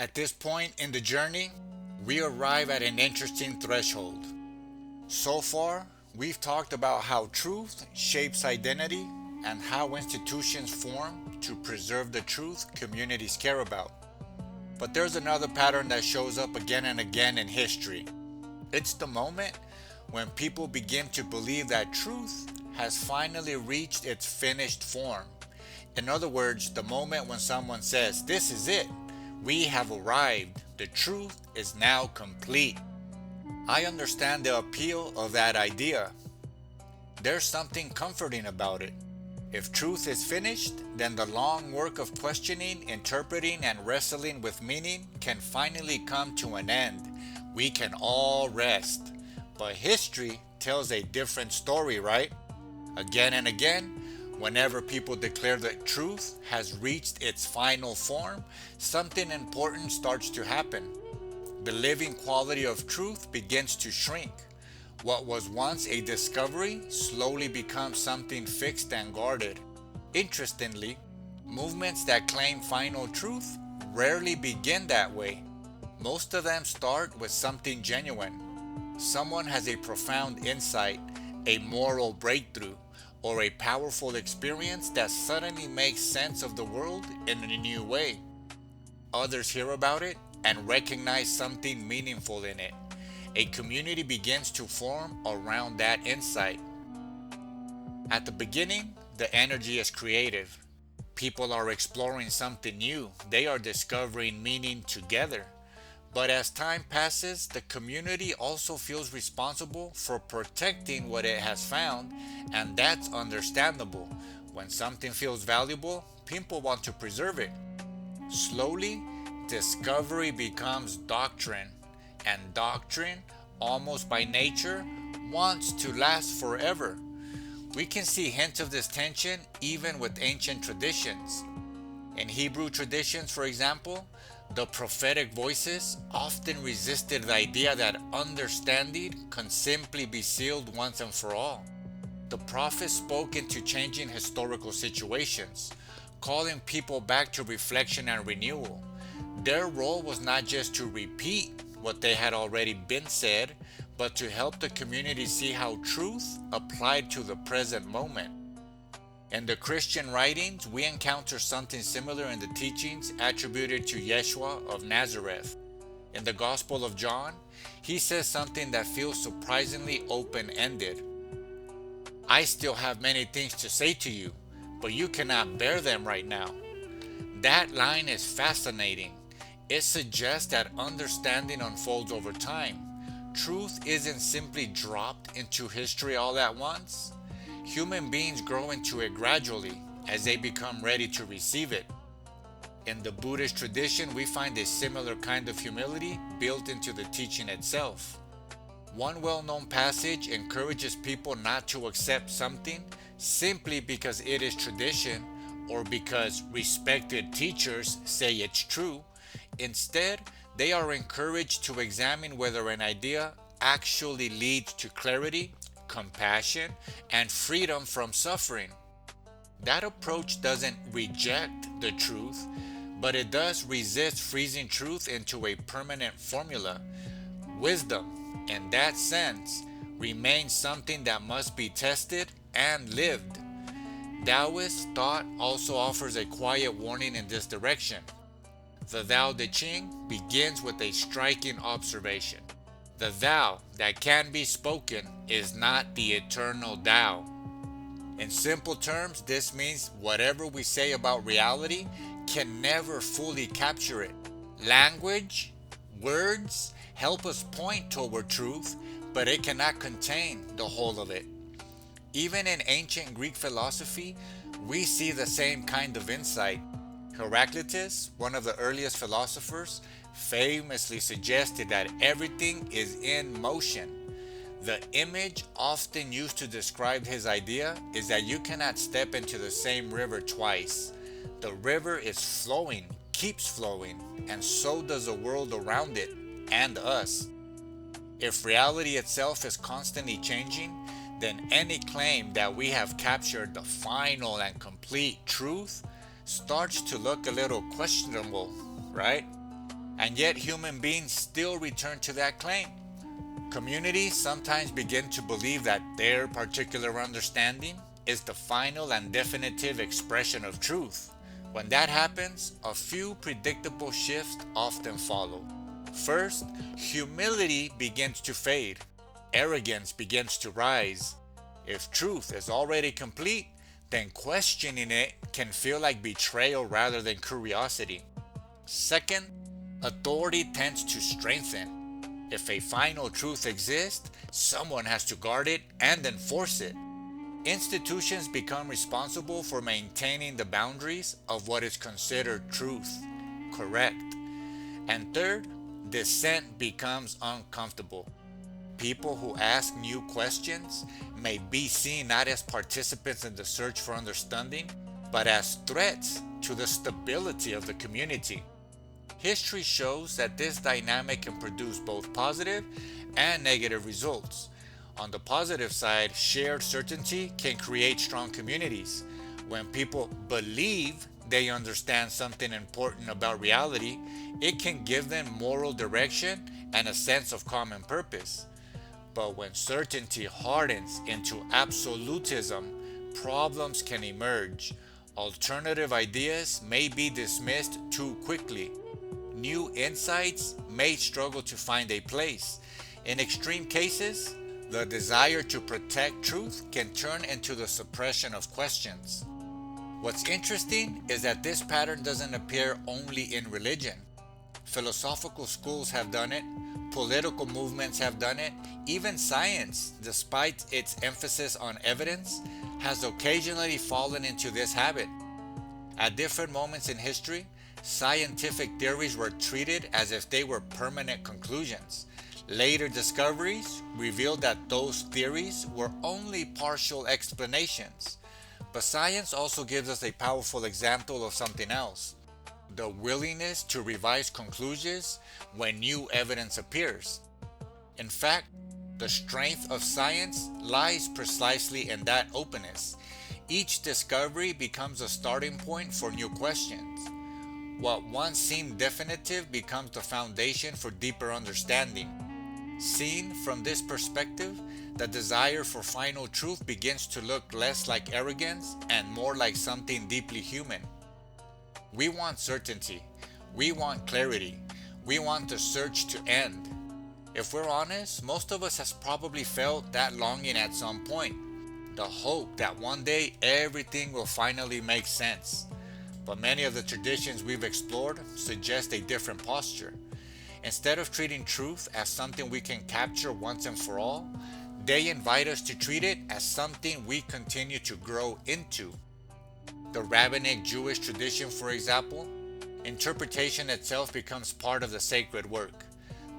At this point in the journey, we arrive at an interesting threshold. So far, we've talked about how truth shapes identity and how institutions form to preserve the truth communities care about. But there's another pattern that shows up again and again in history. It's the moment when people begin to believe that truth has finally reached its finished form. In other words, the moment when someone says, "This is it, we have arrived, the truth is now complete." I understand the appeal of that idea. There's something comforting about it. If truth is finished, then the long work of questioning, interpreting, and wrestling with meaning can finally come to an end. We can all rest. But history tells a different story, right? Again and again, whenever people declare that truth has reached its final form, something important starts to happen. The living quality of truth begins to shrink. What was once a discovery slowly becomes something fixed and guarded. Interestingly, movements that claim final truth rarely begin that way. Most of them start with something genuine. Someone has a profound insight, a moral breakthrough, or a powerful experience that suddenly makes sense of the world in a new way. Others hear about it and recognize something meaningful in it. A community begins to form around that insight. At the beginning, the energy is creative. People are exploring something new. They are discovering meaning together. But as time passes, the community also feels responsible for protecting what it has found, and that's understandable. When something feels valuable, people want to preserve it. Slowly, discovery becomes doctrine, and doctrine, almost by nature, wants to last forever. We can see hints of this tension even with ancient traditions. In Hebrew traditions, for example, the prophetic voices often resisted the idea that understanding can simply be sealed once and for all. The prophets spoke into changing historical situations, calling people back to reflection and renewal. Their role was not just to repeat what they had already been said, but to help the community see how truth applied to the present moment. In the Christian writings, we encounter something similar in the teachings attributed to Yeshua of Nazareth. In the Gospel of John, he says something that feels surprisingly open-ended. "I still have many things to say to you, but you cannot bear them right now." That line is fascinating. It suggests that understanding unfolds over time. Truth isn't simply dropped into history all at once. Human beings grow into it gradually as they become ready to receive it. In the Buddhist tradition, we find a similar kind of humility built into the teaching itself. One well-known passage encourages people not to accept something simply because it is tradition or because respected teachers say it's true. Instead, they are encouraged to examine whether an idea actually leads to clarity, compassion, and freedom from suffering. That approach doesn't reject the truth, but it does resist freezing truth into a permanent formula. Wisdom, in that sense, remains something that must be tested and lived. Taoist thought also offers a quiet warning in this direction. The Tao Te Ching begins with a striking observation. The Tao that can be spoken is not the eternal Tao. In simple terms, this means whatever we say about reality can never fully capture it. Language, words, help us point toward truth, but it cannot contain the whole of it. Even in ancient Greek philosophy, we see the same kind of insight. Heraclitus, one of the earliest philosophers, famously suggested that everything is in motion. The image often used to describe his idea is that you cannot step into the same river twice. The river is flowing, keeps flowing, and so does the world around it and us. If reality itself is constantly changing, then any claim that we have captured the final and complete truth starts to look a little questionable, right? and yet human beings still return to that claim. Communities sometimes begin to believe that their particular understanding is the final and definitive expression of truth. When that happens, a few predictable shifts often follow. First, humility begins to fade. Arrogance begins to rise. If truth is already complete, then questioning it can feel like betrayal rather than curiosity. Second, authority tends to strengthen. If a final truth exists, someone has to guard it and enforce it. Institutions become responsible for maintaining the boundaries of what is considered truth, correct. And third, dissent becomes uncomfortable. People who ask new questions may be seen not as participants in the search for understanding, but as threats to the stability of the community. History shows that this dynamic can produce both positive and negative results. On the positive side, shared certainty can create strong communities. When people believe they understand something important about reality, it can give them moral direction and a sense of common purpose. But when certainty hardens into absolutism, problems can emerge. Alternative ideas may be dismissed too quickly. New insights may struggle to find a place. In extreme cases, the desire to protect truth can turn into the suppression of questions. What's interesting is that this pattern doesn't appear only in religion. Philosophical schools have done it, political movements have done it, even science, despite its emphasis on evidence, has occasionally fallen into this habit. At different moments in history, scientific theories were treated as if they were permanent conclusions. Later discoveries revealed that those theories were only partial explanations. But science also gives us a powerful example of something else: the willingness to revise conclusions when new evidence appears. In fact, the strength of science lies precisely in that openness. Each discovery becomes a starting point for new questions. What once seemed definitive becomes the foundation for deeper understanding. Seen from this perspective, the desire for final truth begins to look less like arrogance and more like something deeply human. We want certainty. We want clarity. We want the search to end. If we're honest, most of us has probably felt that longing at some point. The hope that one day everything will finally make sense. But many of the traditions we've explored suggest a different posture. Instead of treating truth as something we can capture once and for all, they invite us to treat it as something we continue to grow into. The rabbinic Jewish tradition, for example, interpretation itself becomes part of the sacred work.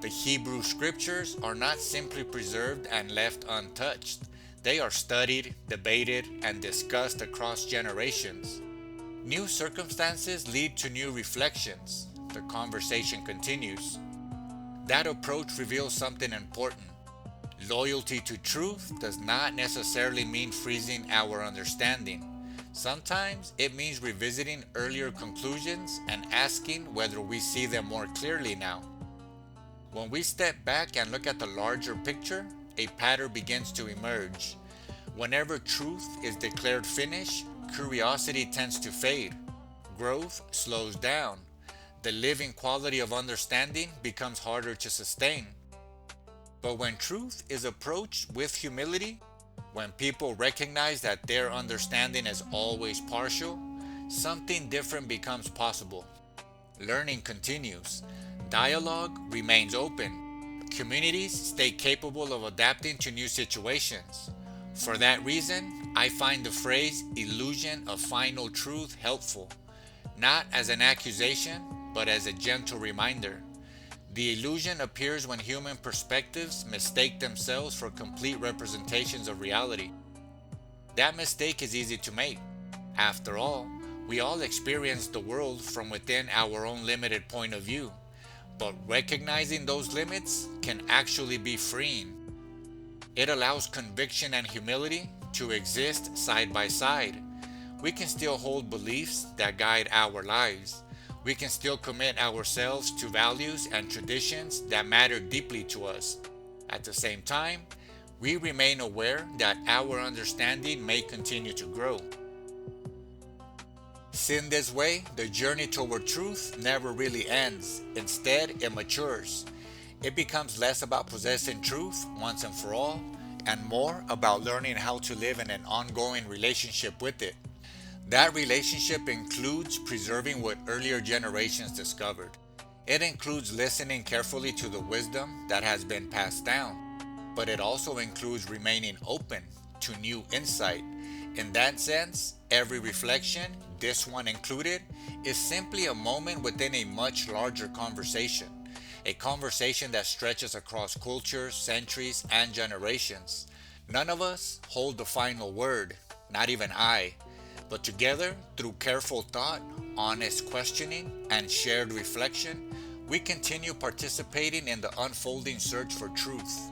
The Hebrew scriptures are not simply preserved and left untouched. They are studied, debated, and discussed across generations. New circumstances lead to new reflections. The conversation continues. That approach reveals something important. Loyalty to truth does not necessarily mean freezing our understanding. Sometimes it means revisiting earlier conclusions and asking whether we see them more clearly now. When we step back and look at the larger picture, a pattern begins to emerge. Whenever truth is declared finished, curiosity tends to fade. Growth slows down. The living quality of understanding becomes harder to sustain. But when truth is approached with humility, when people recognize that their understanding is always partial, something different becomes possible. Learning continues. Dialogue remains open. Communities stay capable of adapting to new situations. For that reason, I find the phrase illusion of final truth helpful, not as an accusation, but as a gentle reminder. The illusion appears when human perspectives mistake themselves for complete representations of reality. That mistake is easy to make. After all, we all experience the world from within our own limited point of view, but recognizing those limits can actually be freeing. It allows conviction and humility to exist side by side. We can still hold beliefs that guide our lives. we can still commit ourselves to values and traditions that matter deeply to us. At the same time, we remain aware that our understanding may continue to grow. In this way, the journey toward truth never really ends. Instead, it matures. It becomes less about possessing truth once and for all, and more about learning how to live in an ongoing relationship with it. That relationship includes preserving what earlier generations discovered. It includes listening carefully to the wisdom that has been passed down, but it also includes remaining open to new insight. In that sense, every reflection, this one included, is simply a moment within a much larger conversation. A conversation that stretches across cultures, centuries, and generations. None of us hold the final word, not even I, but together, through careful thought, honest questioning, and shared reflection, we continue participating in the unfolding search for truth.